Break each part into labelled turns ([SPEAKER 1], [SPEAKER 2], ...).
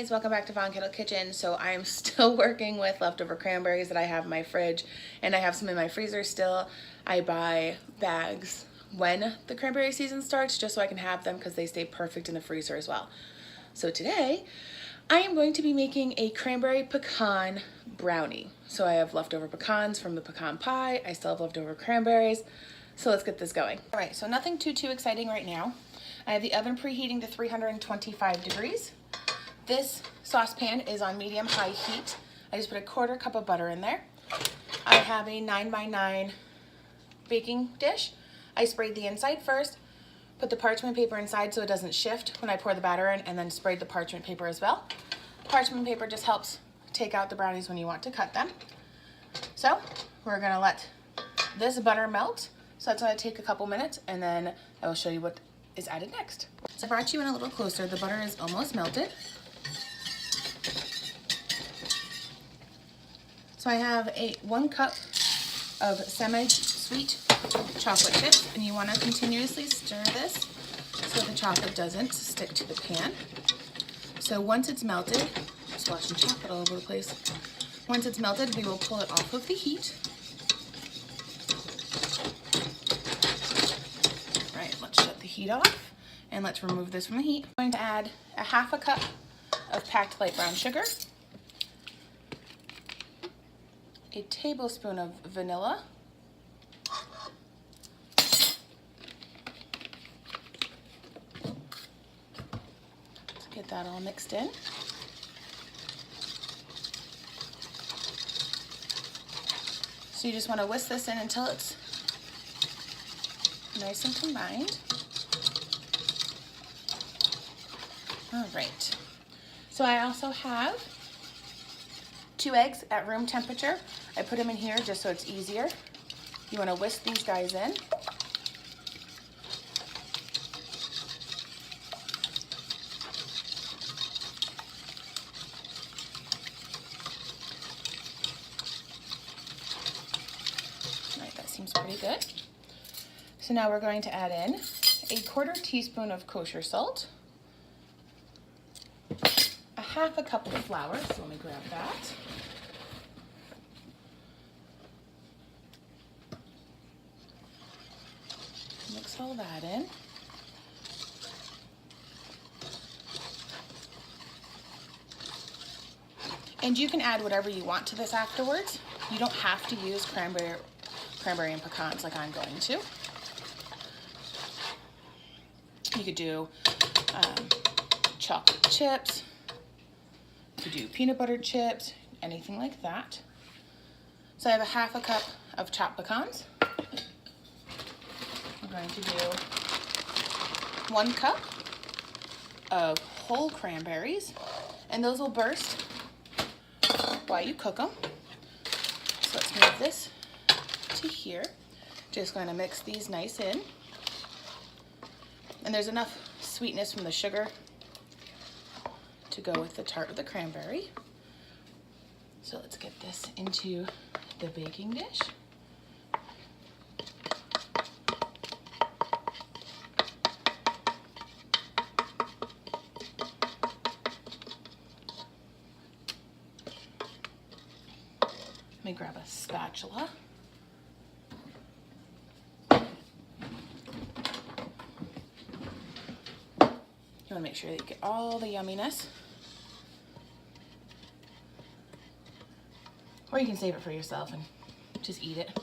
[SPEAKER 1] Guys, welcome back to Von Kettle Kitchen. So I'm still working with leftover cranberries that I have in my fridge, and I have some in my freezer still. I buy bags when the cranberry season starts just so I can have them because they stay perfect in the freezer as well. So today I am going to be making a cranberry pecan brownie. So I have leftover pecans from the pecan pie. I still have leftover cranberries. So let's get this going. All right, so nothing too exciting right now. I have the oven preheating to 325 degrees. This saucepan is on medium-high heat. I just put a 1/4 cup of butter in there. I have a 9x9 baking dish. I sprayed the inside first, put the parchment paper inside so it doesn't shift when I pour the batter in, and then sprayed the parchment paper as well. Parchment paper just helps take out the brownies when you want to cut them. So we're gonna let this butter melt. So that's gonna take a couple minutes, and then I will show you what is added next. So I brought you in a little closer. The butter is almost melted. So I have 1 cup of semi-sweet chocolate chips, and you want to continuously stir this so the chocolate doesn't stick to the pan. So once it's melted, I'm splashing chocolate all over the place. Once it's melted, we will pull it off of the heat. All right, let's shut the heat off, and let's remove this from the heat. I'm going to add a 1/2 cup of packed light brown sugar, a tablespoon of vanilla, let's get that all mixed in. So you just want to whisk this in until it's nice and combined. All right. So I also have 2 eggs at room temperature. I put them in here just so it's easier. You want to whisk these guys in. All right, that seems pretty good. So now we're going to add in a 1/4 teaspoon of kosher salt, a 1/2 cup of flour, so let me grab that. Mix all that in. And you can add whatever you want to this afterwards. You don't have to use cranberry and pecans like I'm going to. You could do chocolate chips, you could do peanut butter chips, anything like that. So I have a 1/2 cup of chopped pecans. I'm going to do 1 cup of whole cranberries, and those will burst while you cook them. So let's move this to here. Just going to mix these nice in. And there's enough sweetness from the sugar to go with the tart of the cranberry. So let's get this into the baking dish. Let me grab a spatula. You want to make sure that you get all the yumminess. Or you can save it for yourself and just eat it.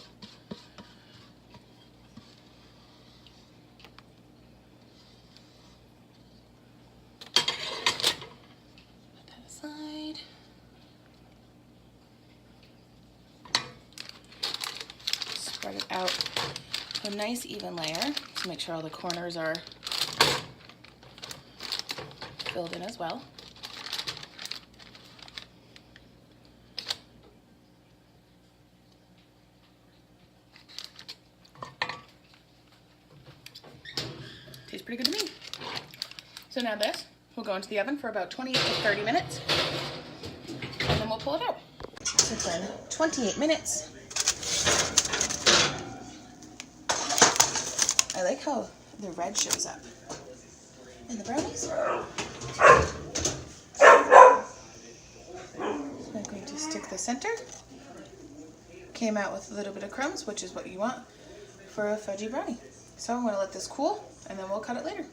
[SPEAKER 1] Put that aside. Spread it out to a nice even layer to make sure all the corners are filled in as well. Tastes pretty good to me. So now this will go into the oven for about 28 to 30 minutes, and then we'll pull it out. So it's been 28 minutes. I like how the red shows up in the brownies. stick the center. Came out with a little bit of crumbs, which is what you want for a fudgy brownie. So I'm going to let this cool and then we'll cut it later.